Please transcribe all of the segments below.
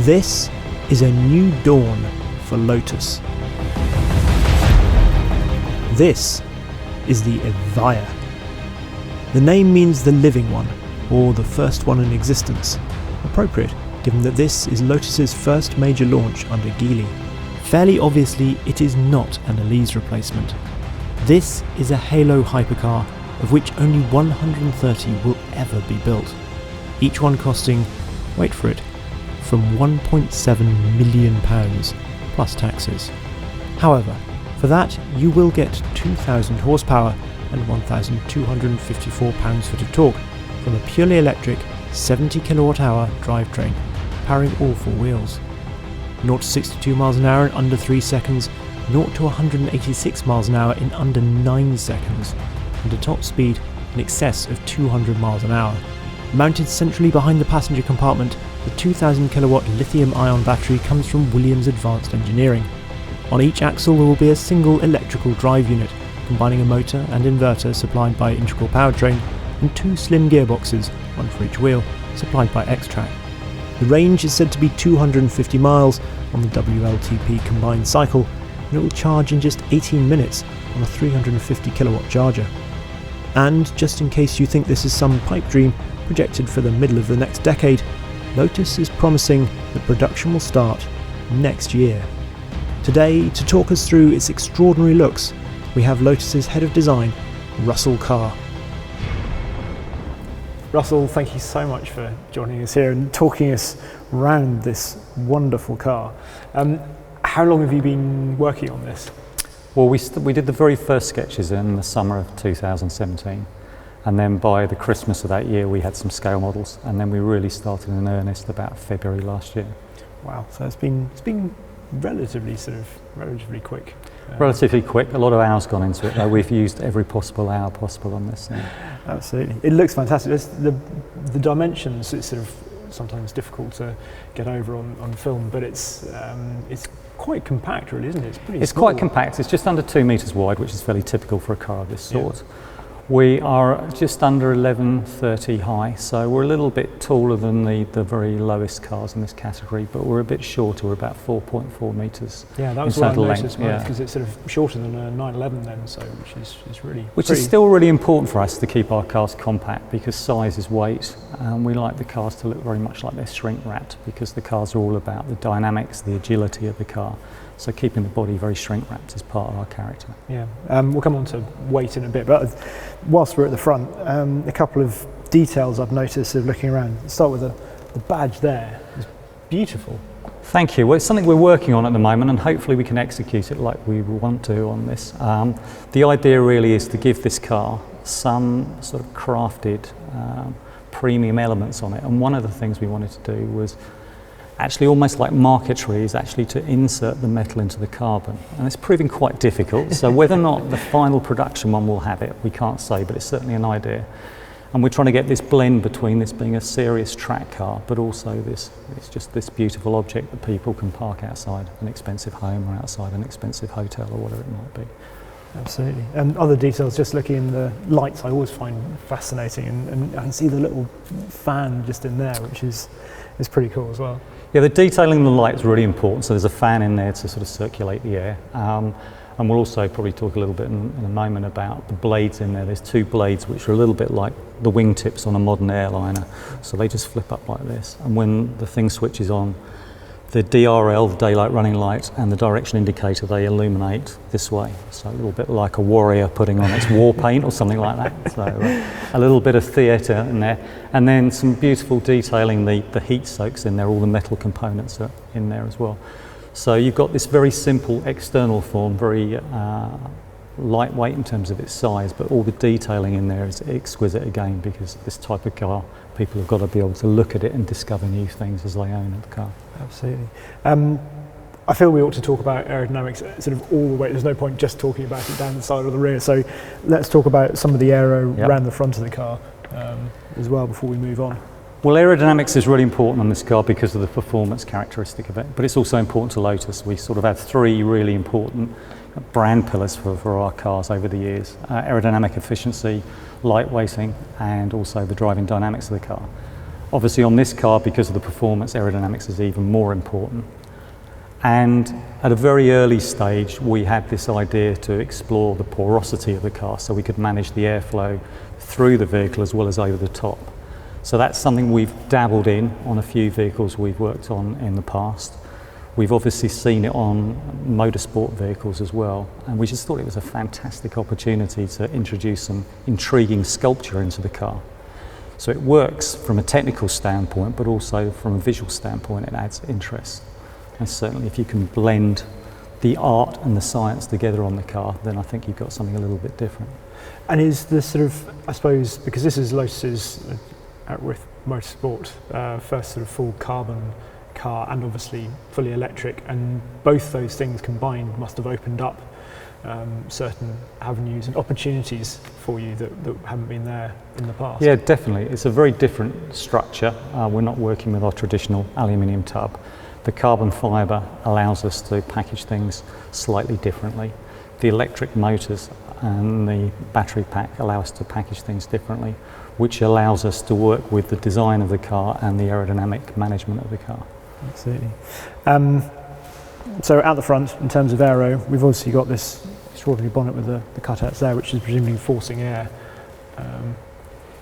This is a new dawn for Lotus. This is the Evija. The name means the living one, or the first one in existence. Appropriate, given that this is Lotus's first major launch under Geely. Fairly obviously, it is not an Elise replacement. This is a Halo hypercar, of which only 130 will ever be built. Each one costing, wait for it, from £1.7 million plus taxes. However, for that you will get 2,000 horsepower and 1,254 pounds-foot of torque from a purely electric 70 kilowatt-hour drivetrain, powering all four wheels. 0 to 62 miles an hour in under 3 seconds, 0 to 186 miles an hour in under 9 seconds, and a top speed in excess of 200 miles an hour. Mounted centrally behind the passenger compartment, the 2,000 kilowatt lithium-ion battery comes from Williams Advanced Engineering. On each axle there will be a single electrical drive unit, combining a motor and inverter supplied by Integral Powertrain, and 2 slim gearboxes, one for each wheel, supplied by X-Track. The range is said to be 250 miles on the WLTP combined cycle, and it will charge in just 18 minutes on a 350 kilowatt charger. And just in case you think this is some pipe dream projected for the middle of the next decade, Lotus is promising that production will start next year. Today, to talk us through its extraordinary looks, we have Lotus's head of design, Russell Carr. Russell, thank you so much for joining us here and talking us around this wonderful car. How long have you been working on this? Well, we did the very first sketches in the summer of 2017, and then by the Christmas of that year we had some scale models, and then we really started in earnest about February last year. Wow, so it's been relatively quick. Relatively quick. A lot of hours gone into it, though. We've used every possible hour possible on this thing. Absolutely, it looks fantastic. The dimensions, it's sort of sometimes difficult to get over on film, but it's quite compact, really, isn't it? It's quite compact. It's just under 2 meters wide, which is fairly typical for a car of this sort. Yeah. We are just under 11.30 high, so we're a little bit taller than the very lowest cars in this category, but we're a bit shorter. We're about 4.4 meters. Yeah, that was what I noticed, because it's sort of shorter than a 911 then, so which is still really important for us to keep our cars compact, because size is weight, and we like the cars to look very much like they're shrink wrapped, because the cars are all about the dynamics, the agility of the car. So keeping the body very shrink wrapped is part of our character. Yeah, we'll come on to weight in a bit, but whilst we're at the front, a couple of details I've noticed of looking around. Let's start with the badge there. It's beautiful. Thank you. Well, it's something we're working on at the moment, and hopefully we can execute it like we want to on this. The idea really is to give this car some sort of crafted premium elements on it, and one of the things we wanted to do was actually almost like marquetry, is actually to insert the metal into the carbon, and it's proving quite difficult. So whether or not the final production one will have it, we can't say, but it's certainly an idea. And we're trying to get this blend between this being a serious track car, but also it's just this beautiful object that people can park outside an expensive home or outside an expensive hotel or whatever it might be. Absolutely. And other details, just looking in the lights, I always find fascinating, and I can see the little fan just in there, which is pretty cool as well. Yeah, the detailing of the light is really important. So there's a fan in there to sort of circulate the air. And we'll also probably talk a little bit in a moment about the blades in there. There's 2 blades which are a little bit like the wingtips on a modern airliner. So they just flip up like this. And when the thing switches on, the DRL, the daylight running light, and the direction indicator, they illuminate this way. So a little bit like a warrior putting on its war paint or something like that. So a little bit of theatre in there. And then some beautiful detailing, the heat soaks in there, all the metal components are in there as well. So you've got this very simple external form, very lightweight in terms of its size, but all the detailing in there is exquisite again, because this type of car, people have got to be able to look at it and discover new things as they own the car. Absolutely. I feel we ought to talk about aerodynamics sort of all the way. There's no point just talking about it down the side or the rear. So let's talk about some of the aero around the front of the car as well before we move on. Well, aerodynamics is really important on this car because of the performance characteristic of it, but it's also important to Lotus. We sort of have 3 really important brand pillars for our cars over the years: aerodynamic efficiency, lightweighting, and also the driving dynamics of the car. Obviously on this car, because of the performance, aerodynamics is even more important. And at a very early stage, we had this idea to explore the porosity of the car so we could manage the airflow through the vehicle as well as over the top. So that's something we've dabbled in on a few vehicles we've worked on in the past. We've obviously seen it on motorsport vehicles as well, and we just thought it was a fantastic opportunity to introduce some intriguing sculpture into the car. So it works from a technical standpoint, but also from a visual standpoint, it adds interest. And certainly if you can blend the art and the science together on the car, then I think you've got something a little bit different. And is the sort of, I suppose, because this is Lotus's with Motorsport, first sort of full carbon car and obviously fully electric, and both those things combined must have opened up certain avenues and opportunities for you that haven't been there in the past. Yeah, definitely. It's a very different structure. We're not working with our traditional aluminium tub. The carbon fibre allows us to package things slightly differently. The electric motors and the battery pack allow us to package things differently, which allows us to work with the design of the car and the aerodynamic management of the car. Absolutely. So out the front, in terms of aero, we've obviously got this extraordinary bonnet with the cutouts there, which is presumably forcing air.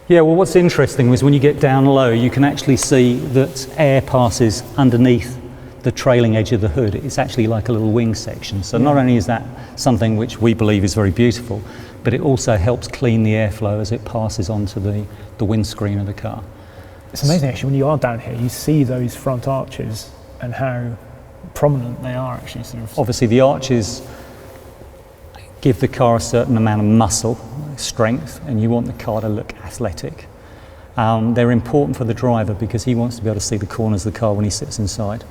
Yeah, well, what's interesting is when you get down low, you can actually see that air passes underneath the trailing edge of the hood. It's actually like a little wing section. So not only is that something which we believe is very beautiful, but it also helps clean the airflow as it passes onto the windscreen of the car. It's amazing actually, when you are down here, you see those front arches and how prominent they are actually. Sort of. Obviously the arches give the car a certain amount of muscle, strength, and you want the car to look athletic. They're important for the driver because he wants to be able to see the corners of the car when he sits inside.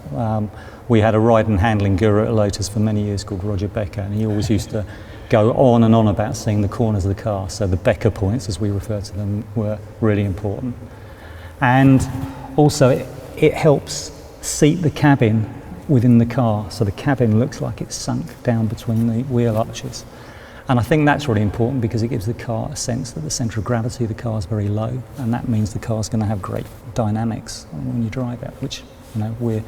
We had a ride and handling guru at Lotus for many years called Roger Becker, and he always used to go on and on about seeing the corners of the car. So the Becker points, as we refer to them, were really important. And also it helps seat the cabin within the car, so the cabin looks like it's sunk down between the wheel arches. And I think that's really important because it gives the car a sense that the centre of gravity of the car is very low, and that means the car's going to have great dynamics when you drive it, which, you know, we're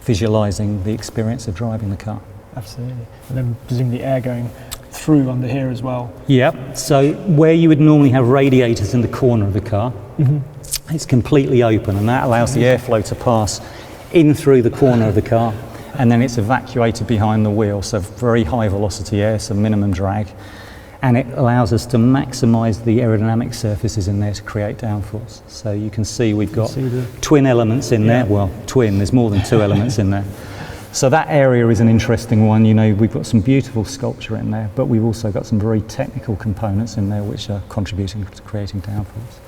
visualising the experience of driving the car. Absolutely. And then presumably air going through under here as well. Yep. So where you would normally have radiators in the corner of the car, it's completely open, and that allows the airflow to pass in through the corner of the car, and then it's evacuated behind the wheel, so very high velocity air, so minimum drag, and it allows us to maximise the aerodynamic surfaces in there to create downforce. So you can see we've got twin elements in there. Well, twin, there's more than two elements in there. So that area is an interesting one. You know, we've got some beautiful sculpture in there, but we've also got some very technical components in there which are contributing to creating downforce.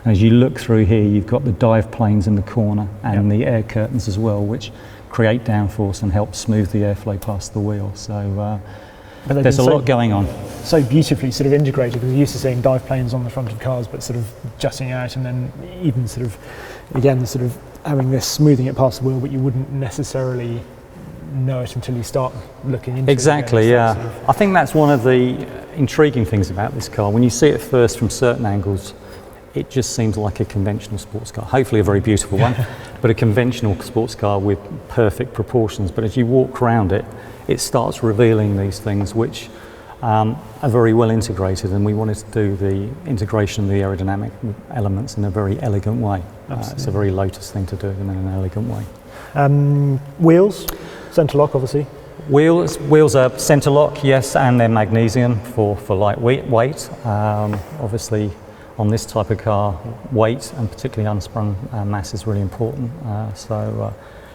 And as you look through here, you've got the dive planes in the corner and the air curtains as well, which create downforce and help smooth the airflow past the wheel. So there's a lot going on. So beautifully sort of integrated, because we're used to seeing dive planes on the front of cars, but sort of jutting out, and then even sort of, again, sort of having this smoothing it past the wheel, but you wouldn't necessarily know it until you start looking into it. Exactly, yeah. I think that's one of the intriguing things about this car. When you see it first from certain angles, it just seems like a conventional sports car, hopefully a very beautiful one, but a conventional sports car with perfect proportions. But as you walk around it, it starts revealing these things which are very well integrated, and we wanted to do the integration of the aerodynamic elements in a very elegant way. It's a very Lotus thing to do in an elegant way. Wheels, centre lock obviously. Wheels are centre lock, yes, and they're magnesium for lightweight. Obviously, on this type of car, weight and particularly unsprung mass is really important. So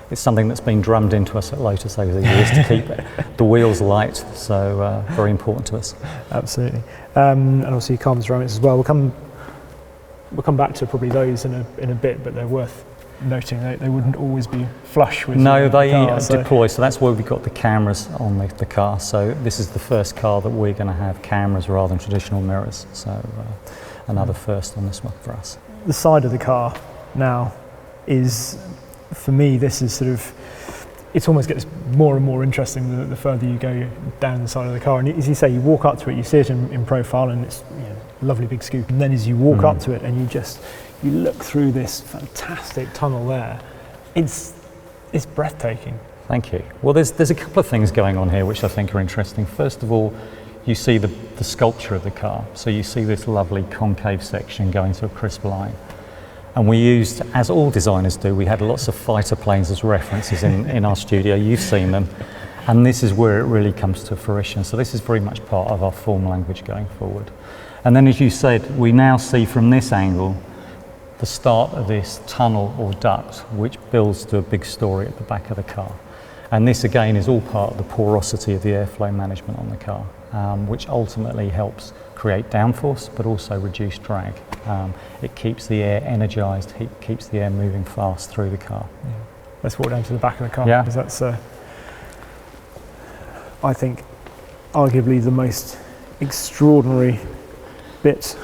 it's something that's been drummed into us at Lotus over the years to keep the wheels light. So very important to us. Absolutely. And obviously carbon ceramics as well. We'll come back to probably those in a bit, but they're worth noting. They wouldn't always be flush with. No, they car, deploy. So that's why we've got the cameras on the car. So this is the first car that we're going to have cameras rather than traditional mirrors. So. Another first on this one for us. The side of the car now is, for me, this is sort of, it almost gets more and more interesting the further you go down the side of the car. And as you say, you walk up to it, you see it in profile, and it's, you know, a lovely big scoop. And then as you walk up to it, and you look through this fantastic tunnel there. It's breathtaking. Thank you. Well, there's a couple of things going on here which I think are interesting. First of all, you see the sculpture of the car. So you see this lovely concave section going to a crisp line. And we used, as all designers do, we had lots of fighter planes as references in our studio. You've seen them. And this is where it really comes to fruition. So this is very much part of our form language going forward. And then, as you said, we now see from this angle the start of this tunnel or duct, which builds to a big story at the back of the car. And this again is all part of the porosity of the airflow management on the car, which ultimately helps create downforce, but also reduce drag. It keeps the air energized, keeps the air moving fast through the car. Yeah. Let's walk down to the back of the car, because that's, I think, arguably the most extraordinary bit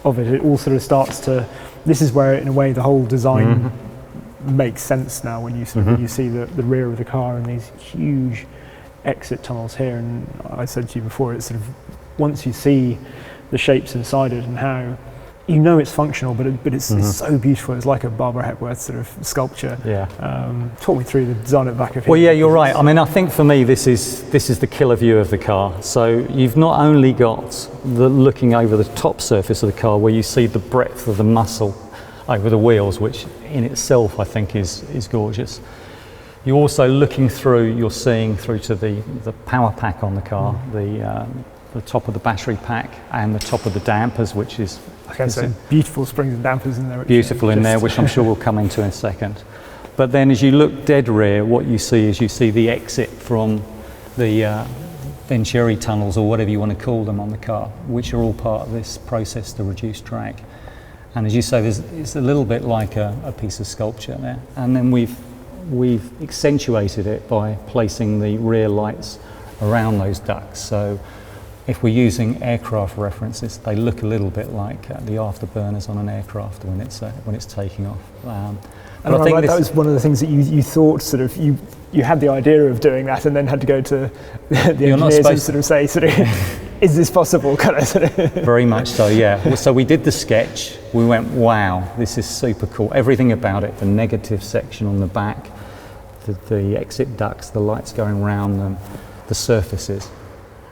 of it. It all sort of starts to, this is where in a way the whole design makes sense now, when you sort of, you see the rear of the car and these huge exit tunnels here. And I said to you before, it's sort of, once you see the shapes inside it and how, you know it's functional, but it's so beautiful. It's like a Barbara Hepworth sort of sculpture. Yeah. Talk me through the design at the back of it. Well, yeah, you're right. I mean, I think for me this is the killer view of the car. So you've not only got the looking over the top surface of the car, where you see the breadth of the muscle over the wheels, which in itself I think is gorgeous. You're also looking through, you're seeing through to the power pack on the car, the top of the battery pack and the top of the dampers, which is beautiful springs and dampers in there. Beautiful in there, which I'm sure we'll come into in a second. But then as you look dead rear, what you see is you see the exit from the Venturi tunnels, or whatever you want to call them, on the car, which are all part of this process to reduce drag. And as you say, it's a little bit like a piece of sculpture there. And then we've accentuated it by placing the rear lights around those ducts. So if we're using aircraft references, they look a little bit like the afterburners on an aircraft when it's taking off. And I think that was one of the things that you thought, sort of, you had the idea of doing that, and then had to go to the engineers and sort of say, is this possible? Kind of, sort of. Very much so, yeah. So we did the sketch. We went, wow, this is super cool. Everything about it, the negative section on the back, the exit ducts, the lights going around them, the surfaces.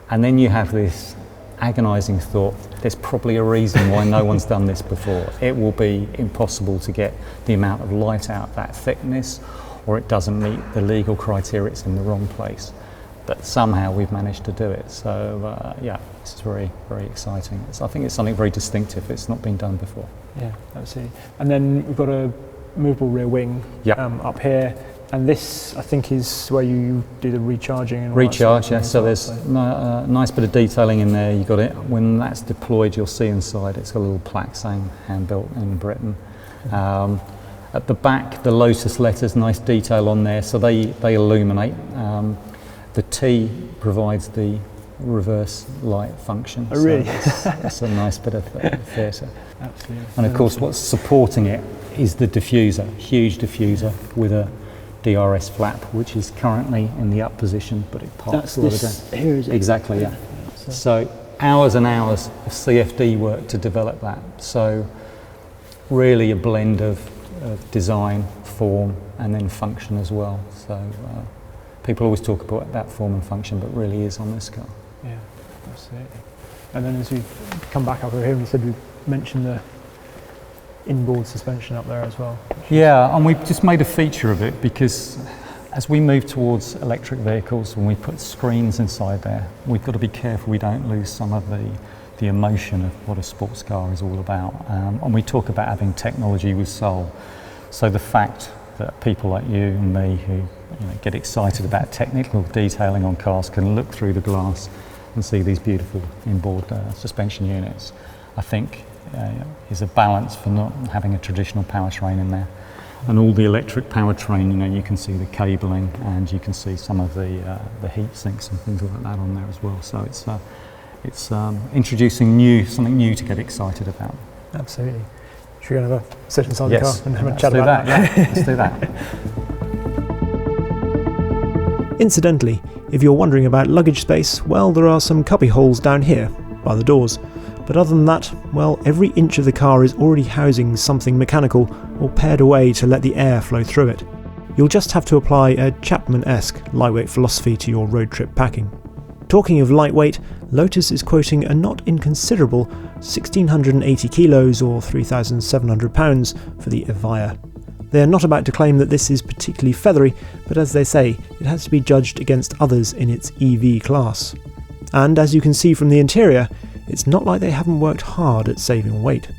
And then you have this agonizing thought, there's probably a reason why no one's done this before. It will be impossible to get the amount of light out that thickness, or it doesn't meet the legal criteria, it's in the wrong place. But somehow we've managed to do it. So yeah, this is very, very exciting. I think it's something very distinctive. It's not been done before. Yeah, absolutely. And then we've got a movable rear wing up here. And this, I think, is where you do the recharging and recharge, yeah. So there's a nice bit of detailing in there. You got it. When that's deployed, you'll see inside it's got a little plaque saying "hand built in Britain." At the back, the Lotus letters, nice detail on there, so they illuminate. The T provides the reverse light function. Oh, really? So that's a nice bit of theatre. Absolutely. And of course, what's supporting it is the diffuser, huge diffuser with a DRS flap, which is currently in the up position, but it parks a lot of down. Here is it? Exactly, yeah. So hours and hours of CFD work to develop that. So really a blend of design, form, and then function as well. So people always talk about that form and function, but really is on this car. Yeah, absolutely. And then as we come back up over here, we said we mentioned the inboard suspension up there as well. Yeah, and we've just made a feature of it because as we move towards electric vehicles, when we put screens inside there, we've got to be careful we don't lose some of the emotion of what a sports car is all about. And we talk about having technology with soul. So the fact that people like you and me who get excited about technical detailing on cars can look through the glass and see these beautiful inboard suspension units, I think is a balance for not having a traditional powertrain in there. And all the electric powertrain, you can see the cabling and you can see some of the heat sinks and things like that on there as well. So it's introducing something new to get excited about. Absolutely. Should we go and have a sit inside the car and have a chat about that? Yeah, let's do that. Incidentally, if you're wondering about luggage space, well, there are some cubby holes down here by the doors. But other than that, well, every inch of the car is already housing something mechanical or pared away to let the air flow through it. You'll just have to apply a Chapman-esque lightweight philosophy to your road trip packing. Talking of lightweight, Lotus is quoting a not inconsiderable 1,680 kilos or 3,700 pounds for the Evija. They are not about to claim that this is particularly feathery, but as they say, it has to be judged against others in its EV class. And as you can see from the interior, it's not like they haven't worked hard at saving weight.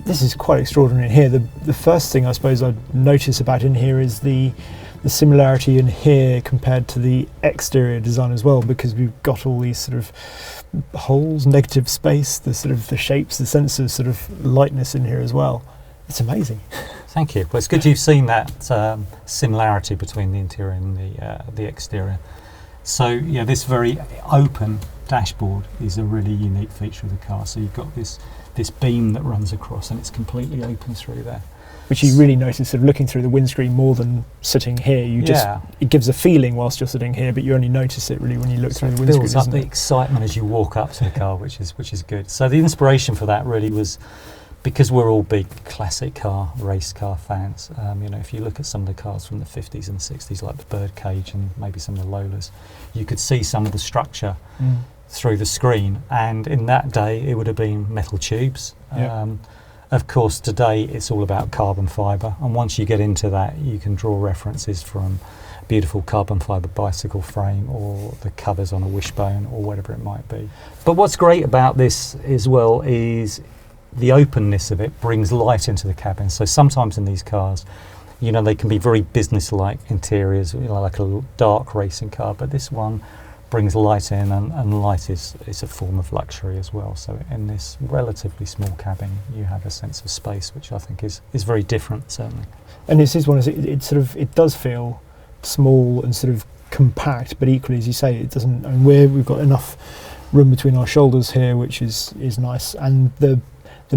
This is quite extraordinary in here. The first thing I suppose I'd notice about in here is the similarity in here compared to the exterior design as well, because we've got all these sort of holes, negative space, the sort of the shapes, the sense of sort of lightness in here as well. It's amazing. Thank you. Well, it's good you've seen that similarity between the interior and the exterior. So yeah, this very open dashboard is a really unique feature of the car. So you've got this beam that runs across and it's completely open through there. Which you really notice sort of looking through the windscreen more than sitting here. It gives a feeling whilst you're sitting here, but you only notice it really when you look through the windscreen. It builds up the excitement as you walk up to the car, which is good. So the inspiration for that really was because we're all big classic car, race car fans. If you look at some of the cars from the 50s and 60s, like the Birdcage and maybe some of the Lolas, you could see some of the structure through the screen. And in that day, it would have been metal tubes. Yep. Of course, today it's all about carbon fibre. And once you get into that, you can draw references from beautiful carbon fibre bicycle frame or the covers on a wishbone or whatever it might be. But what's great about this as well is the openness of it brings light into the cabin. So sometimes in these cars, they can be very business-like interiors, like a dark racing car, but this one brings light in, and light is a form of luxury as well. So in this relatively small cabin, you have a sense of space, which I think is very different, certainly. And this is one, it does feel small and sort of compact, but equally, as you say, it doesn't. And we've got enough room between our shoulders here, which is nice, and the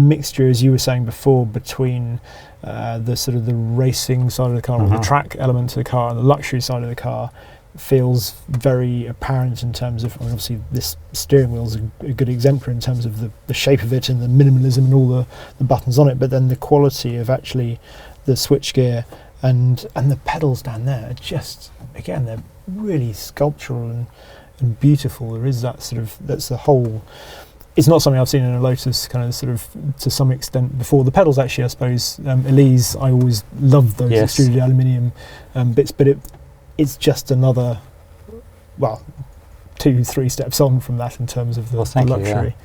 mixture, as you were saying before, between the sort of the racing side of the car, or the track element of the car, and the luxury side of the car, feels very apparent in terms of, obviously this steering wheel is a good exemplar in terms of the shape of it and the minimalism and all the buttons on it, but then the quality of actually the switchgear and the pedals down there are just, again, they're really sculptural and beautiful. There is that sort of, that's the whole, it's not something I've seen in a Lotus kind of sort of to some extent before. The pedals actually, I suppose, Elise, I always loved those extruded aluminium bits, but it's just another, 2-3 steps on from that in terms of the luxury.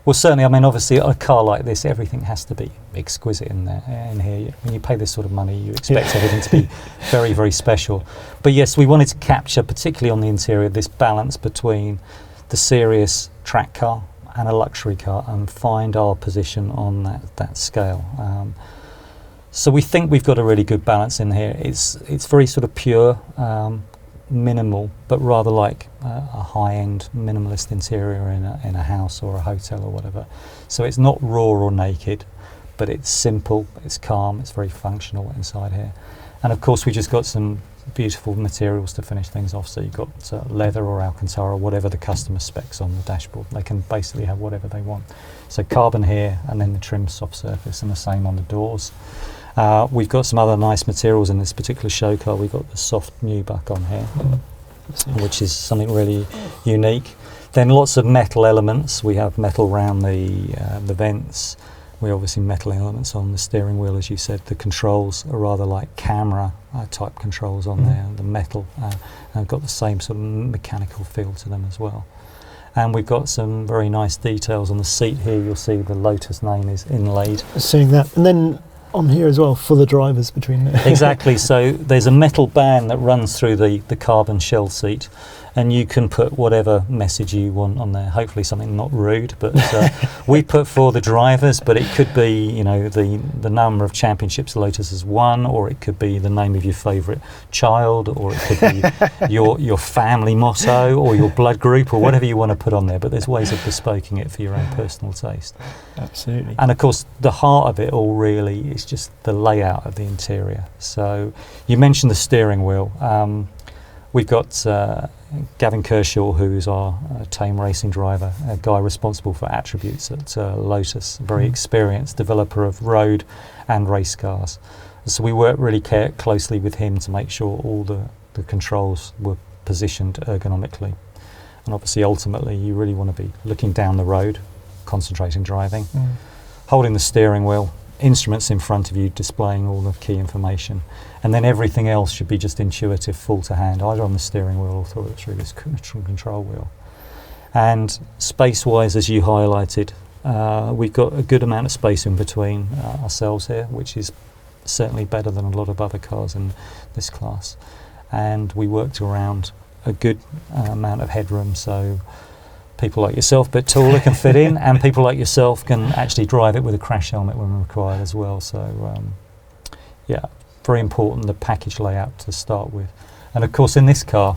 Well, certainly, obviously, a car like this, everything has to be exquisite in here. When you pay this sort of money, you expect everything to be very, very special. But yes, we wanted to capture, particularly on the interior, this balance between the serious track car and a luxury car, and find our position on that scale. So we think we've got a really good balance in here. It's very sort of pure, minimal, but rather like a high-end minimalist interior in a house or a hotel or whatever. So it's not raw or naked, but it's simple, it's calm, it's very functional inside here. And of course we just got some beautiful materials to finish things off. So you've got leather or Alcantara, whatever the customer specs on the dashboard. They can basically have whatever they want. So carbon here, and then the trim soft surface, and the same on the doors. We've got some other nice materials in this particular show car. We've got the soft nubuck on here, which is something really unique. Then lots of metal elements. We have metal around the vents. We obviously metal elements on the steering wheel, as you said. The controls are rather like camera type controls on there. The metal and got the same sort of mechanical feel to them as well. And we've got some very nice details on the seat here. You'll see the Lotus name is inlaid. Seeing that, and then on here as well for the drivers between there. Exactly. So there's a metal band that runs through the carbon shell seat, and you can put whatever message you want on there. Hopefully something not rude, but we put for the drivers. But it could be, the number of championships Lotus has won, or it could be the name of your favourite child, or it could be your family motto, or your blood group, or whatever you want to put on there. But there's ways of bespoking it for your own personal taste. Absolutely. And of course, the heart of it all really is just the layout of the interior. So you mentioned the steering wheel. We've got Gavin Kershaw, who's our tame racing driver, a guy responsible for attributes at Lotus, a very experienced developer of road and race cars. So we worked really closely with him to make sure all the controls were positioned ergonomically. And obviously, ultimately, you really want to be looking down the road, concentrating driving, holding the steering wheel, instruments in front of you displaying all the key information, and then everything else should be just intuitive, full to hand, either on the steering wheel or through this control wheel. And space-wise, as you highlighted, we've got a good amount of space in between ourselves here, which is certainly better than a lot of other cars in this class. And we worked around a good amount of headroom, so people like yourself, a bit taller, can fit in, and people like yourself can actually drive it with a crash helmet when required as well. So yeah, very important, the package layout to start with. And of course in this car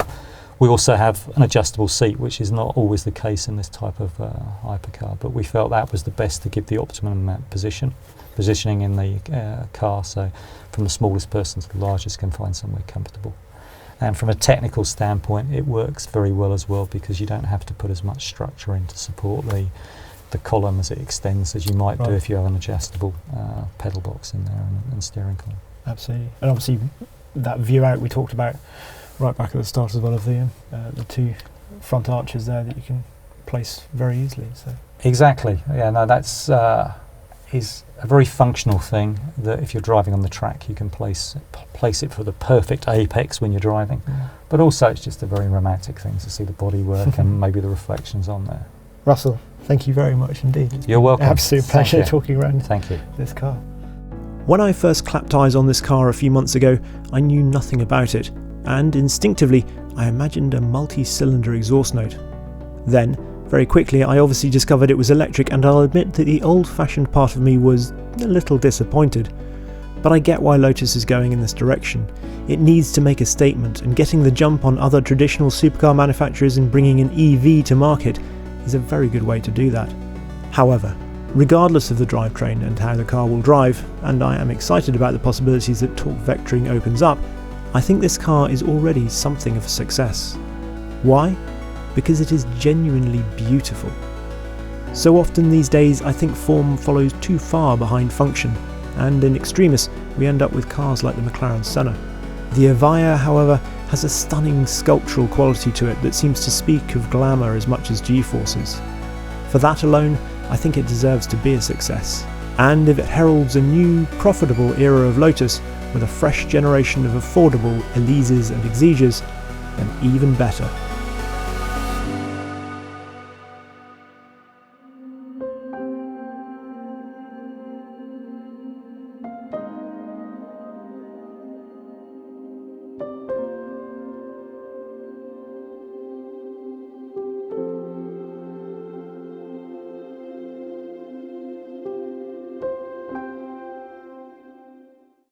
we also have an adjustable seat, which is not always the case in this type of hypercar, but we felt that was the best to give the optimum positioning in the car, so from the smallest person to the largest can find somewhere comfortable. And from a technical standpoint, it works very well as well, because you don't have to put as much structure in to support the column as it extends as you might do if you have an adjustable pedal box in there and steering column. Absolutely. And obviously that view out we talked about right back at the start as well, of the two front arches there that you can place very easily. So exactly. Yeah, no, that's is a very functional thing, that if you're driving on the track you can place it for the perfect apex when you're driving, but also it's just a very romantic thing to see the bodywork and maybe the reflections on there. Russell, thank you very much indeed. You're welcome. Absolute pleasure talking around this car. When I first clapped eyes on this car a few months ago, I knew nothing about it, and instinctively I imagined a multi-cylinder exhaust note. Then very quickly I obviously discovered it was electric, and I'll admit that the old-fashioned part of me was a little disappointed. But I get why Lotus is going in this direction. It needs to make a statement, and getting the jump on other traditional supercar manufacturers and bringing an EV to market is a very good way to do that. However, regardless of the drivetrain and how the car will drive, and I am excited about the possibilities that torque vectoring opens up, I think this car is already something of a success. Why? Because it is genuinely beautiful. So often these days I think form follows too far behind function, and in extremis we end up with cars like the McLaren Senna. The Evija, however, has a stunning sculptural quality to it that seems to speak of glamour as much as G-forces. For that alone, I think it deserves to be a success. And if it heralds a new, profitable era of Lotus with a fresh generation of affordable Elises and Exiges, then even better.